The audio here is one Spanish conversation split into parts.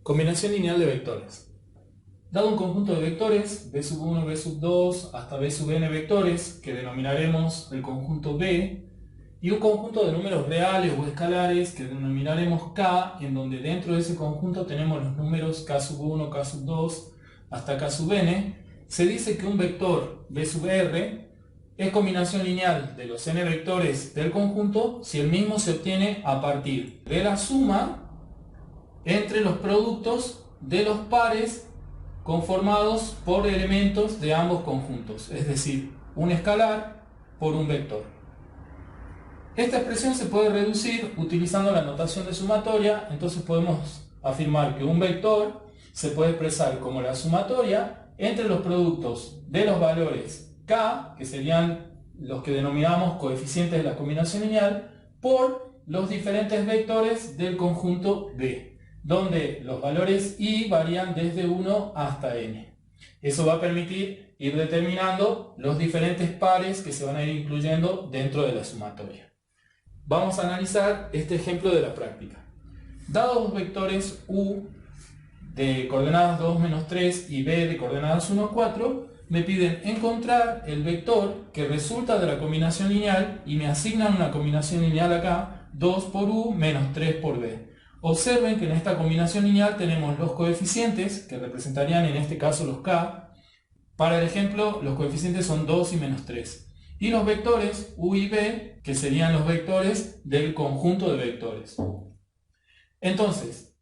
Combinación lineal de vectores. Dado un conjunto de vectores, b sub 1, b sub 2, hasta b sub n vectores, que denominaremos el conjunto B, y un conjunto de números reales o escalares, que denominaremos K, en donde dentro de ese conjunto tenemos los números K sub 1, K sub 2, hasta K sub n, se dice que un vector b sub r es combinación lineal de los n vectores del conjunto si el mismo se obtiene a partir de la suma entre los productos de los pares conformados por elementos de ambos conjuntos, es decir, un escalar por un vector. Esta expresión se puede reducir utilizando la notación de sumatoria, entonces podemos afirmar que un vector se puede expresar como la sumatoria entre los productos de los valores K, que serían los que denominamos coeficientes de la combinación lineal, por los diferentes vectores del conjunto B, donde los valores i varían desde 1 hasta n. Eso va a permitir ir determinando los diferentes pares que se van a ir incluyendo dentro de la sumatoria. Vamos a analizar este ejemplo de la práctica. Dados los vectores u de coordenadas 2, menos 3 y b de coordenadas 1, 4, me piden encontrar el vector que resulta de la combinación lineal y me asignan una combinación lineal acá, 2 por u menos 3 por b. Observen que en esta combinación lineal tenemos los coeficientes, que representarían en este caso los k. Para el ejemplo, los coeficientes son 2 y menos 3. Y los vectores u y b, que serían los vectores del conjunto de vectores. Entonces,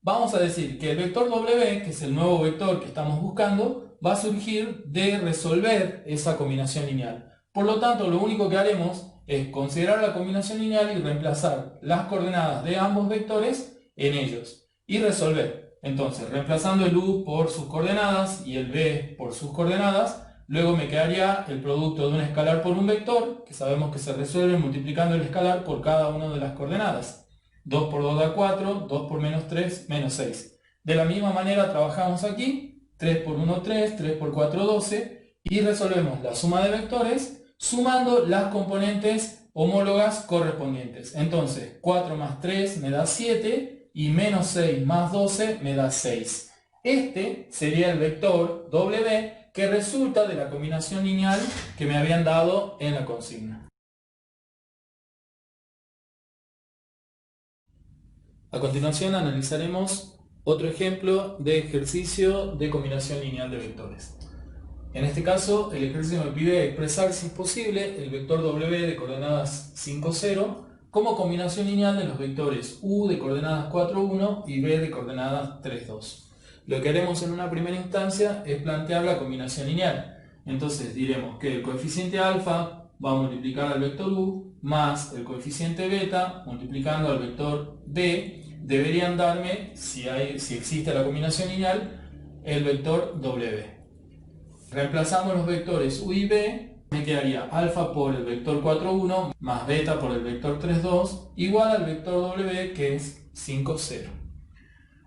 vamos a decir que el vector w, que es el nuevo vector que estamos buscando, va a surgir de resolver esa combinación lineal. Por lo tanto, lo único que haremos es considerar la combinación lineal y reemplazar las coordenadas de ambos vectores en ellos. Y resolver. Entonces, reemplazando el u por sus coordenadas y el b por sus coordenadas, luego me quedaría el producto de un escalar por un vector, que sabemos que se resuelve multiplicando el escalar por cada una de las coordenadas. 2 por 2 da 4, 2 por menos 3, menos 6. De la misma manera trabajamos aquí, 3 por 1, 3, 3 por 4, 12, y resolvemos la suma de vectores sumando las componentes homólogas correspondientes. Entonces, 4 más 3 me da 7, y menos 6 más 12 me da 6. Este sería el vector W que resulta de la combinación lineal que me habían dado en la consigna. A continuación analizaremos otro ejemplo de ejercicio de combinación lineal de vectores. En este caso, el ejercicio me pide expresar, si es posible, el vector W de coordenadas 5, 0 como combinación lineal de los vectores U de coordenadas 4, 1 y B de coordenadas 3, 2. Lo que haremos en una primera instancia es plantear la combinación lineal. Entonces diremos que el coeficiente alfa va a multiplicar al vector U más el coeficiente beta multiplicando al vector B deberían darme, si existe la combinación lineal, el vector W. Reemplazamos los vectores u y b, me quedaría alfa por el vector 4, 1 más beta por el vector 3, 2 igual al vector w, que es 5, 0.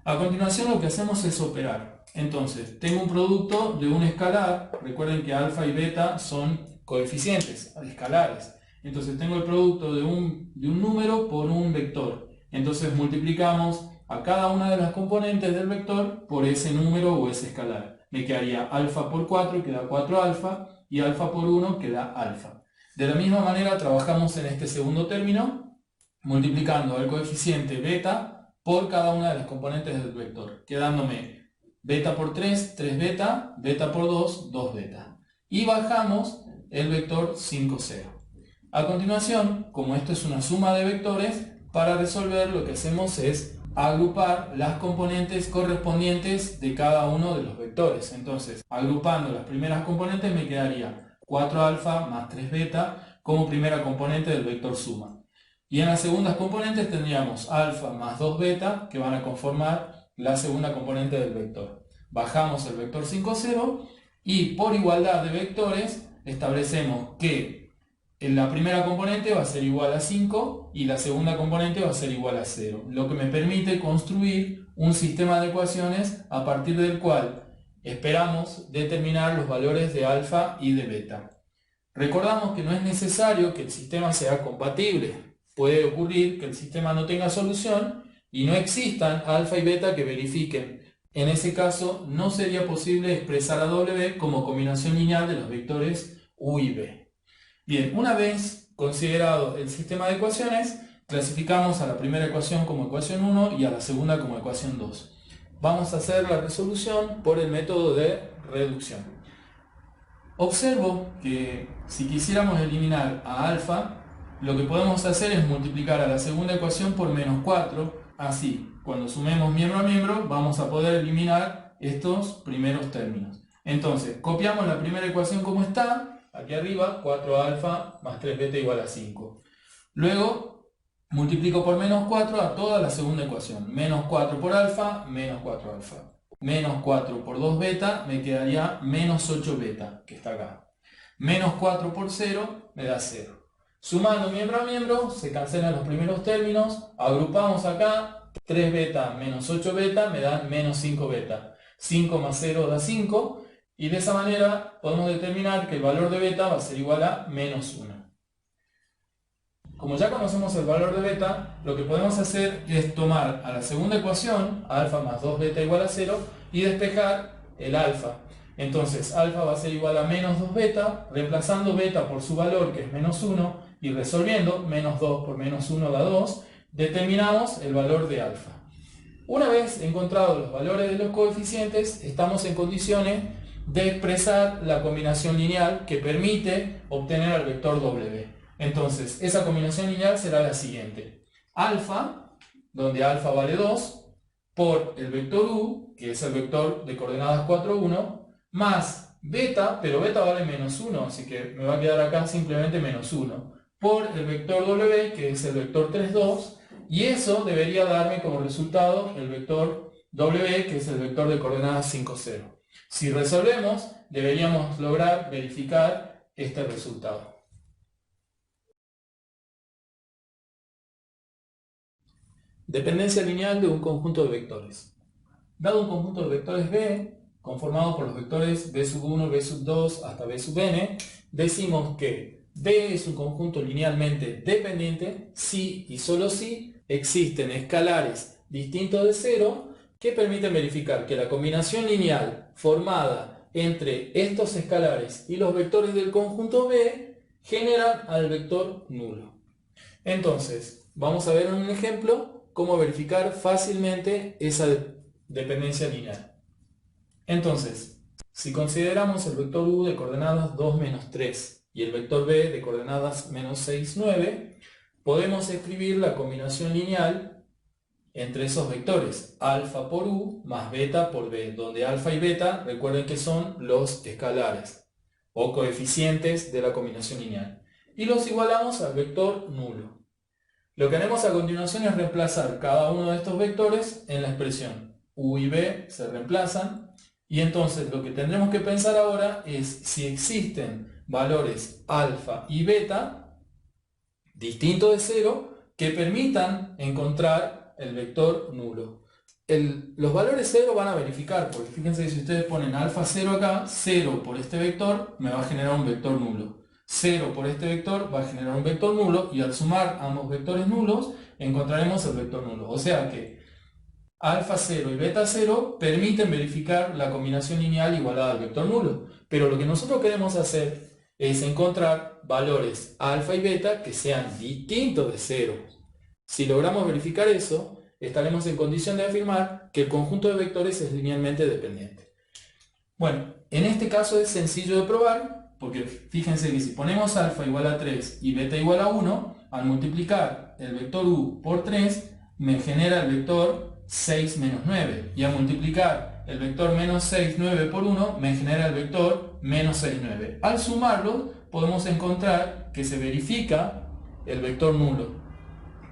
A continuación lo que hacemos es operar. Entonces tengo un producto de un escalar, recuerden que alfa y beta son coeficientes escalares. Entonces tengo el producto de un número por un vector. Entonces multiplicamos a cada una de las componentes del vector por ese número o ese escalar. Me quedaría alfa por 4, que da 4 alfa, y alfa por 1, que da alfa. De la misma manera trabajamos en este segundo término, multiplicando el coeficiente beta por cada una de las componentes del vector, quedándome beta por 3, 3 beta, beta por 2, 2 beta. Y bajamos el vector 5, 0. A continuación, como esto es una suma de vectores, para resolver lo que hacemos es agrupar las componentes correspondientes de cada uno de los vectores. Entonces, agrupando las primeras componentes me quedaría 4 alfa más 3 beta como primera componente del vector suma. Y en las segundas componentes tendríamos alfa más 2 beta que van a conformar la segunda componente del vector. Bajamos el vector 5, 0 y por igualdad de vectores establecemos que la primera componente va a ser igual a 5 y la segunda componente va a ser igual a 0, lo que me permite construir un sistema de ecuaciones a partir del cual esperamos determinar los valores de alfa y de beta. Recordamos que no es necesario que el sistema sea compatible. Puede ocurrir que el sistema no tenga solución y no existan alfa y beta que verifiquen. En ese caso, no sería posible expresar a W como combinación lineal de los vectores U y B. Bien, una vez considerado el sistema de ecuaciones, clasificamos a la primera ecuación como ecuación 1 y a la segunda como ecuación 2. Vamos a hacer la resolución por el método de reducción. Observo que si quisiéramos eliminar a alfa, lo que podemos hacer es multiplicar a la segunda ecuación por menos 4. Así, cuando sumemos miembro a miembro, vamos a poder eliminar estos primeros términos. Entonces, copiamos la primera ecuación como está, aquí arriba, 4 alfa más 3 beta igual a 5. Luego, multiplico por menos 4 a toda la segunda ecuación. Menos 4 por alfa, menos 4 alfa. Menos 4 por 2 beta, me quedaría menos 8 beta, que está acá. Menos 4 por 0, me da 0. Sumando miembro a miembro, se cancelan los primeros términos, agrupamos acá, 3 beta menos 8 beta me dan menos 5 beta. 5 más 0 da 5, y de esa manera podemos determinar que el valor de beta va a ser igual a menos 1. Como ya conocemos el valor de beta, lo que podemos hacer es tomar a la segunda ecuación, alfa más 2 beta igual a 0, y despejar el alfa. Entonces, alfa va a ser igual a menos 2 beta, reemplazando beta por su valor, que es menos 1, y resolviendo, menos 2 por menos 1 da 2, determinamos el valor de alfa. Una vez encontrados los valores de los coeficientes, estamos en condiciones de expresar la combinación lineal que permite obtener al vector W. Entonces, esa combinación lineal será la siguiente. Alfa, donde alfa vale 2, por el vector U, que es el vector de coordenadas 4, 1, más beta, pero beta vale menos 1, así que me va a quedar acá simplemente menos 1, por el vector W, que es el vector 3, 2, y eso debería darme como resultado el vector W, que es el vector de coordenadas 5, 0. Si resolvemos, deberíamos lograr verificar este resultado. Dependencia lineal de un conjunto de vectores. Dado un conjunto de vectores B, conformado por los vectores B sub 1, B sub 2 hasta B sub n, decimos que B es un conjunto linealmente dependiente si y solo si existen escalares distintos de 0 que permiten verificar que la combinación lineal formada entre estos escalares y los vectores del conjunto B generan al vector nulo. Entonces, vamos a ver en un ejemplo cómo verificar fácilmente esa dependencia lineal. Entonces, si consideramos el vector U de coordenadas 2, menos 3 y el vector B de coordenadas menos 6, 9, podemos escribir la combinación lineal entre esos vectores, alfa por U más beta por B, donde alfa y beta, recuerden que son los escalares o coeficientes de la combinación lineal, y los igualamos al vector nulo. Lo que haremos a continuación es reemplazar cada uno de estos vectores en la expresión. U y B se reemplazan, y entonces lo que tendremos que pensar ahora es si existen valores alfa y beta distintos de 0 que permitan encontrar el vector nulo. Los valores 0 van a verificar, porque fíjense que si ustedes ponen alfa 0 acá, 0 por este vector me va a generar un vector nulo. 0 por este vector va a generar un vector nulo, y al sumar ambos vectores nulos encontraremos el vector nulo. O sea que alfa 0 y beta 0 permiten verificar la combinación lineal igualada al vector nulo. Pero lo que nosotros queremos hacer es encontrar valores alfa y beta que sean distintos de 0. Si logramos verificar eso, estaremos en condición de afirmar que el conjunto de vectores es linealmente dependiente. Bueno, en este caso es sencillo de probar, porque fíjense que si ponemos alfa igual a 3 y beta igual a 1, al multiplicar el vector U por 3, me genera el vector 6 menos 9. Y al multiplicar el vector menos 6, 9 por 1, me genera el vector menos 6, 9. Al sumarlos, podemos encontrar que se verifica el vector nulo.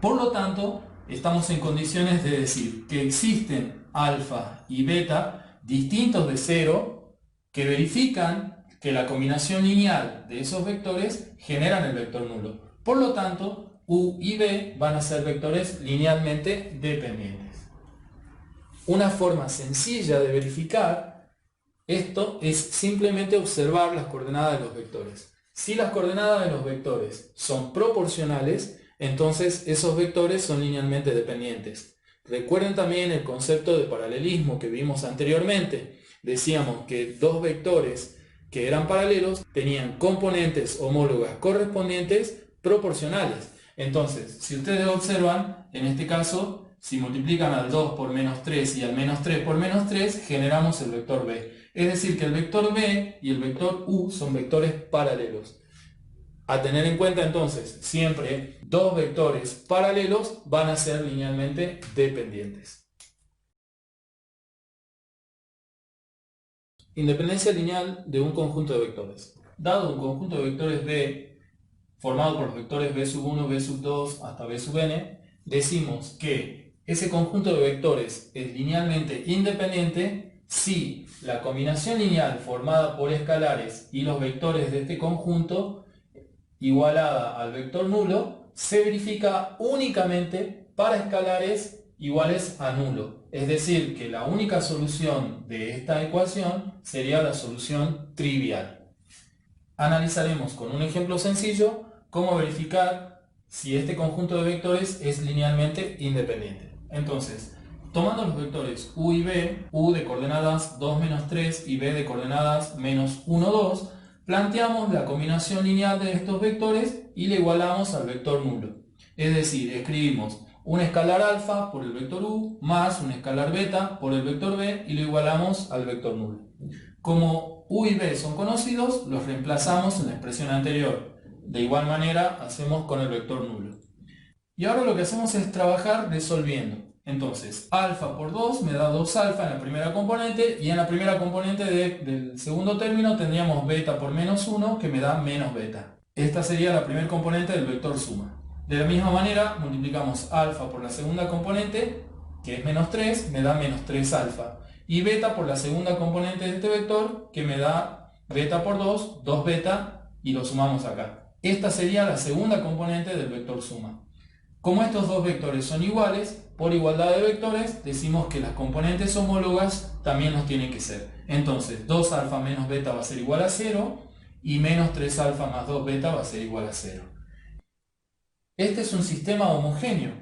Por lo tanto, estamos en condiciones de decir que existen alfa y beta distintos de 0 que verifican que la combinación lineal de esos vectores generan el vector nulo. Por lo tanto, U y B van a ser vectores linealmente dependientes. Una forma sencilla de verificar esto es simplemente observar las coordenadas de los vectores. Si las coordenadas de los vectores son proporcionales, entonces esos vectores son linealmente dependientes. Recuerden también el concepto de paralelismo que vimos anteriormente. Decíamos que dos vectores que eran paralelos tenían componentes homólogas correspondientes proporcionales. Entonces, si ustedes observan, en este caso, si multiplican al 2 por menos 3 y al menos 3 por menos 3, generamos el vector b. Es decir, que el vector b y el vector u son vectores paralelos. A tener en cuenta entonces, siempre dos vectores paralelos van a ser linealmente dependientes. Independencia lineal de un conjunto de vectores. Dado un conjunto de vectores B, formado por los vectores b sub 1, b sub 2 hasta b sub n, decimos que ese conjunto de vectores es linealmente independiente si la combinación lineal formada por escalares y los vectores de este conjunto igualada al vector nulo se verifica únicamente para escalares iguales a nulo. Es decir, que la única solución de esta ecuación sería la solución trivial. Analizaremos con un ejemplo sencillo cómo verificar si este conjunto de vectores es linealmente independiente. Entonces, tomando los vectores u y b, u de coordenadas 2, menos 3 y b de coordenadas menos 1, 2, planteamos la combinación lineal de estos vectores y le igualamos al vector nulo. Es decir, escribimos un escalar alfa por el vector u más un escalar beta por el vector b y lo igualamos al vector nulo. Como u y b son conocidos, los reemplazamos en la expresión anterior. De igual manera hacemos con el vector nulo. Y ahora lo que hacemos es trabajar resolviendo. Entonces, alfa por 2 me da 2 alfa en la primera componente y en la primera componente del segundo término tendríamos beta por menos 1 que me da menos beta. Esta sería la primera componente del vector suma. De la misma manera multiplicamos alfa por la segunda componente, que es menos 3, me da menos 3 alfa. Y beta por la segunda componente de este vector, que me da beta por 2, 2 beta, y lo sumamos acá. Esta sería la segunda componente del vector suma. Como estos dos vectores son iguales, por igualdad de vectores, decimos que las componentes homólogas también nos tienen que ser. Entonces, 2 alfa menos beta va a ser igual a 0, y menos 3 alfa más 2 beta va a ser igual a 0. Este es un sistema homogéneo.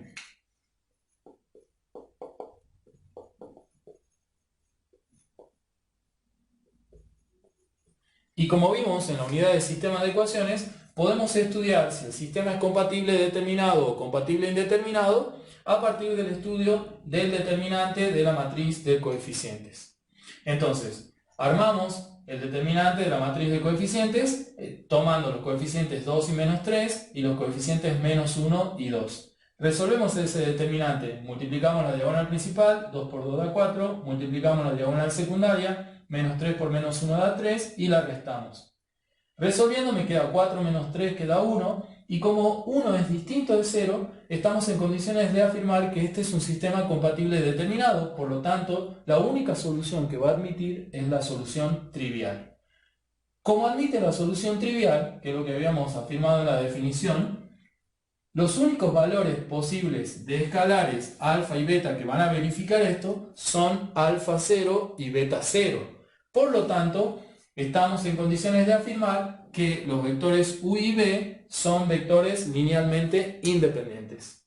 Y como vimos en la unidad de sistema de ecuaciones, podemos estudiar si el sistema es compatible determinado o compatible indeterminado a partir del estudio del determinante de la matriz de coeficientes. Entonces, armamos el determinante de la matriz de coeficientes tomando los coeficientes 2 y menos 3 y los coeficientes menos 1 y 2. Resolvemos ese determinante, multiplicamos la diagonal principal, 2 por 2 da 4, multiplicamos la diagonal secundaria, menos 3 por menos 1 da 3 y la restamos. Resolviendo me queda 4 menos 3 que da 1 y como 1 es distinto de 0, estamos en condiciones de afirmar que este es un sistema compatible determinado, por lo tanto, la única solución que va a admitir es la solución trivial. Como admite la solución trivial, que es lo que habíamos afirmado en la definición, los únicos valores posibles de escalares alfa y beta que van a verificar esto son alfa 0 y beta 0. Por lo tanto, estamos en condiciones de afirmar que los vectores u y b son vectores linealmente independientes.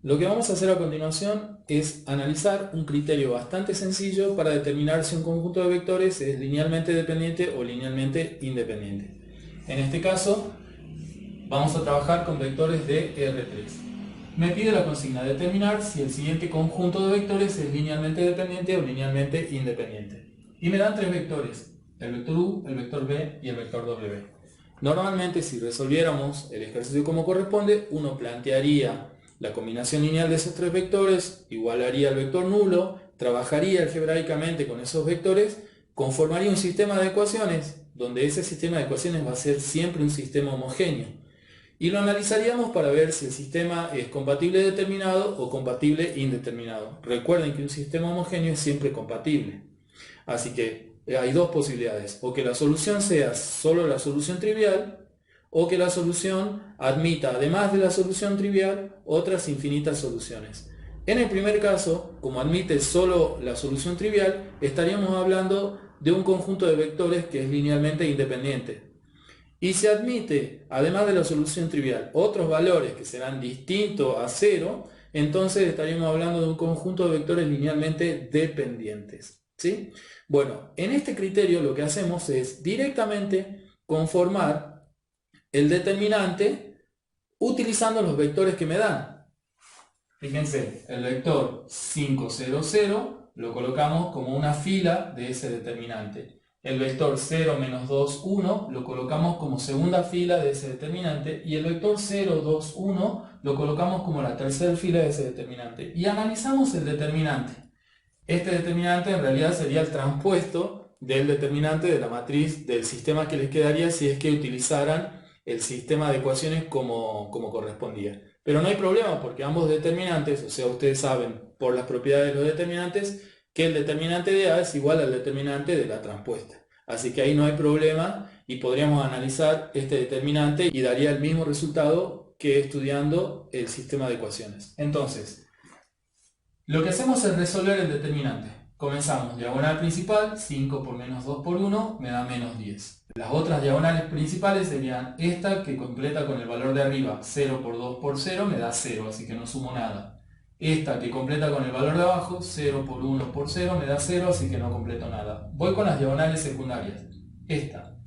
Lo que vamos a hacer a continuación es analizar un criterio bastante sencillo para determinar si un conjunto de vectores es linealmente dependiente o linealmente independiente. En este caso, vamos a trabajar con vectores de R3. Me pide la consigna determinar si el siguiente conjunto de vectores es linealmente dependiente o linealmente independiente. Y me dan tres vectores, el vector u, el vector b y el vector w. Normalmente, si resolviéramos el ejercicio como corresponde, uno plantearía la combinación lineal de esos tres vectores, igualaría al vector nulo, trabajaría algebraicamente con esos vectores, conformaría un sistema de ecuaciones, donde ese sistema de ecuaciones va a ser siempre un sistema homogéneo. Y lo analizaríamos para ver si el sistema es compatible determinado o compatible indeterminado. Recuerden que un sistema homogéneo es siempre compatible. Así que hay dos posibilidades, o que la solución sea solo la solución trivial, o que la solución admita, además de la solución trivial, otras infinitas soluciones. En el primer caso, como admite solo la solución trivial, estaríamos hablando de un conjunto de vectores que es linealmente independiente. Y si admite, además de la solución trivial, otros valores que serán distintos a 0, entonces estaríamos hablando de un conjunto de vectores linealmente dependientes, ¿sí? Bueno, en este criterio lo que hacemos es directamente conformar el determinante utilizando los vectores que me dan. Fíjense, el vector 5, 0, 0 lo colocamos como una fila de ese determinante. El vector 0, menos 2, 1 lo colocamos como segunda fila de ese determinante. Y el vector 0, 2, 1 lo colocamos como la tercera fila de ese determinante. Y analizamos el determinante. Este determinante en realidad sería el transpuesto del determinante de la matriz del sistema que les quedaría si es que utilizaran el sistema de ecuaciones como correspondía. Pero no hay problema porque ambos determinantes, o sea, ustedes saben por las propiedades de los determinantes que el determinante de A es igual al determinante de la transpuesta. Así que ahí no hay problema y podríamos analizar este determinante y daría el mismo resultado que estudiando el sistema de ecuaciones. Entonces, lo que hacemos es resolver el determinante. Comenzamos, diagonal principal, 5 por menos 2 por 1 me da menos 10. Las otras diagonales principales serían esta que completa con el valor de arriba, 0 por 2 por 0 me da 0, así que no sumo nada. Esta que completa con el valor de abajo, 0 por 1 por 0 me da 0, así que no completo nada. Voy con las diagonales secundarias. Esta,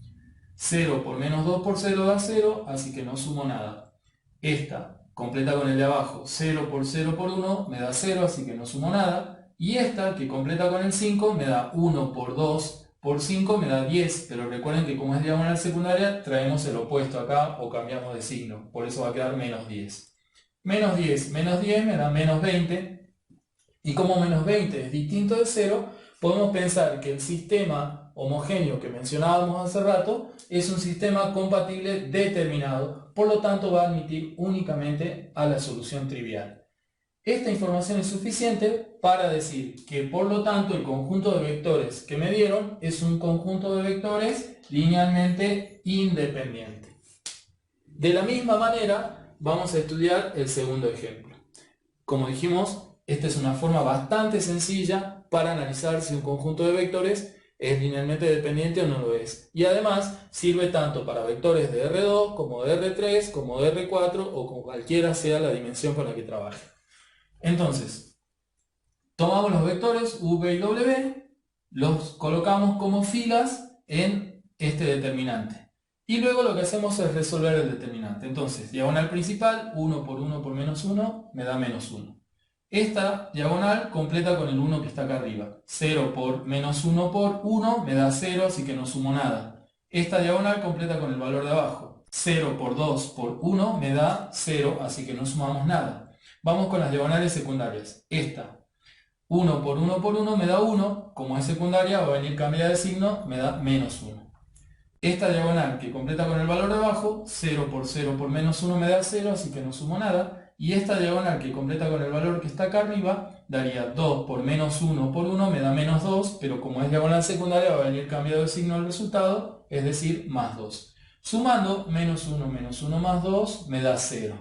0 por menos 2 por 0 da 0, así que no sumo nada. Esta completa con el de abajo, 0 por 0 por 1 me da 0, así que no sumo nada. Y esta que completa con el 5 me da 1 por 2 por 5 me da 10, pero recuerden que como es diagonal secundaria traemos el opuesto acá o cambiamos de signo, por eso va a quedar menos 10. Menos 10 me da menos 20, y como menos 20 es distinto de 0, podemos pensar que el sistema homogéneo que mencionábamos hace rato es un sistema compatible determinado, por lo tanto va a admitir únicamente a la solución trivial. Esta información es suficiente para decir que por lo tanto el conjunto de vectores que me dieron es un conjunto de vectores linealmente independiente. De la misma manera vamos a estudiar el segundo ejemplo. Como dijimos, esta es una forma bastante sencilla para analizar si un conjunto de vectores es linealmente dependiente o no lo es. Y además sirve tanto para vectores de R2 como de R3 como de R4 o como cualquiera sea la dimensión con la que trabaje. Entonces, tomamos los vectores U, V y W, los colocamos como filas en este determinante. Y luego lo que hacemos es resolver el determinante. Entonces, diagonal principal, 1 por 1 por menos 1, me da menos 1. Esta diagonal completa con el 1 que está acá arriba. 0 por menos 1 por 1 me da 0, así que no sumo nada. Esta diagonal completa con el valor de abajo. 0 por 2 por 1 me da 0, así que no sumamos nada. Vamos con las diagonales secundarias. Esta, 1 por 1 por 1 me da 1, como es secundaria va a venir cambiada de signo, me da menos 1. Esta diagonal que completa con el valor de abajo, 0 por menos 1 me da 0, así que no sumo nada. Y esta diagonal que completa con el valor que está acá arriba, daría 2 por menos 1 por 1 me da menos 2, pero como es diagonal secundaria va a venir cambiado de signo el resultado, es decir, más 2. Sumando, menos 1 más 2 me da 0.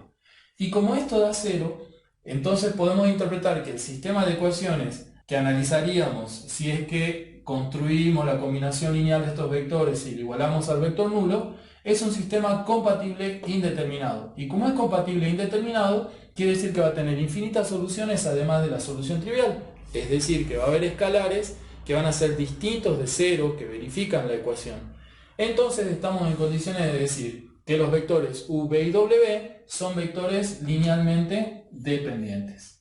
Y como esto da 0, entonces podemos interpretar que el sistema de ecuaciones que analizaríamos si es que construimos la combinación lineal de estos vectores y lo igualamos al vector nulo, es un sistema compatible indeterminado. Y como es compatible indeterminado, quiere decir que va a tener infinitas soluciones además de la solución trivial. Es decir, que va a haber escalares que van a ser distintos de 0, que verifican la ecuación. Entonces estamos en condiciones de decir que los vectores U, V y W son vectores linealmente dependientes.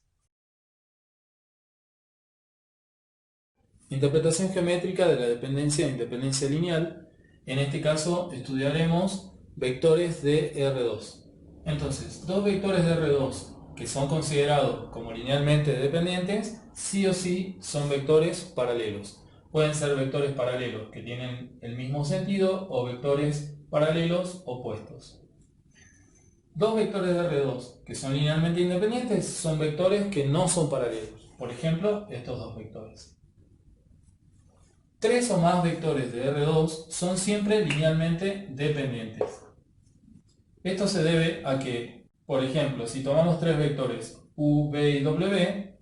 Interpretación geométrica de la dependencia e independencia lineal. En este caso estudiaremos vectores de R2. Entonces, dos vectores de R2 que son considerados como linealmente dependientes, sí o sí son vectores paralelos. Pueden ser vectores paralelos que tienen el mismo sentido o vectores paralelos opuestos. Dos vectores de R2 que son linealmente independientes son vectores que no son paralelos. Por ejemplo, estos dos vectores. Tres o más vectores de R2 son siempre linealmente dependientes. Esto se debe a que, por ejemplo, si tomamos tres vectores U, V y W,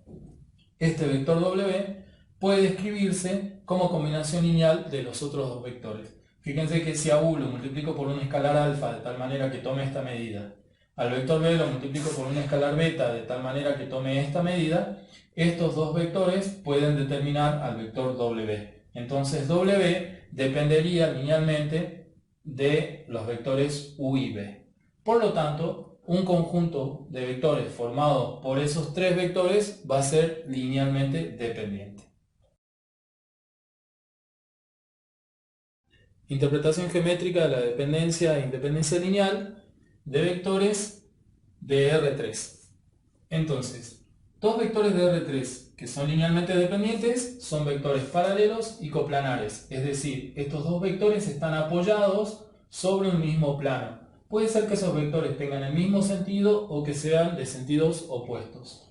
este vector W puede escribirse como combinación lineal de los otros dos vectores. Fíjense que si a U lo multiplico por un escalar alfa de tal manera que tome esta medida, al vector B lo multiplico por un escalar beta de tal manera que tome esta medida, estos dos vectores pueden determinar al vector W. Entonces W dependería linealmente de los vectores U y B. Por lo tanto, un conjunto de vectores formado por esos tres vectores va a ser linealmente dependiente. Interpretación geométrica de la dependencia e independencia lineal de vectores de R3. Entonces, dos vectores de R3 que son linealmente dependientes son vectores paralelos y coplanares, es decir, estos dos vectores están apoyados sobre un mismo plano. Puede ser que esos vectores tengan el mismo sentido o que sean de sentidos opuestos.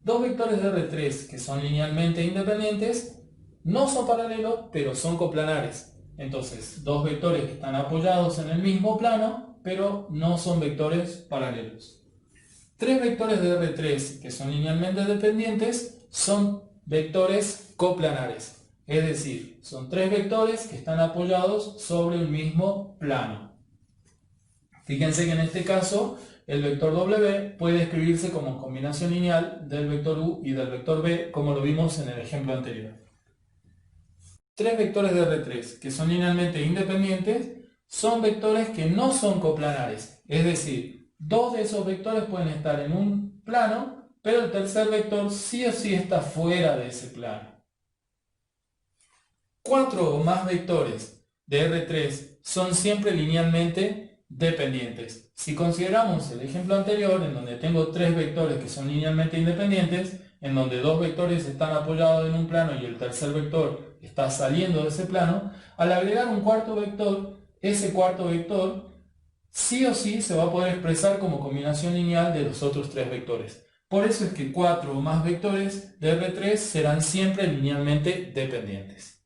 Dos vectores de R3 que son linealmente independientes no son paralelos, pero son coplanares. Entonces, dos vectores que están apoyados en el mismo plano, pero no son vectores paralelos. Tres vectores de R3 que son linealmente dependientes son vectores coplanares. Es decir, son tres vectores que están apoyados sobre el mismo plano. Fíjense que en este caso el vector W puede escribirse como combinación lineal del vector U y del vector B, como lo vimos en el ejemplo anterior. Tres vectores de R3 que son linealmente independientes son vectores que no son coplanares, es decir, dos de esos vectores pueden estar en un plano, pero el tercer vector sí o sí está fuera de ese plano. Cuatro o más vectores de R3 son siempre linealmente dependientes. Si consideramos el ejemplo anterior, en donde tengo tres vectores que son linealmente independientes, en donde dos vectores están apoyados en un plano y el tercer vector está saliendo de ese plano, al agregar un cuarto vector, ese cuarto vector sí o sí se va a poder expresar como combinación lineal de los otros tres vectores. Por eso es que cuatro o más vectores de R3 serán siempre linealmente dependientes.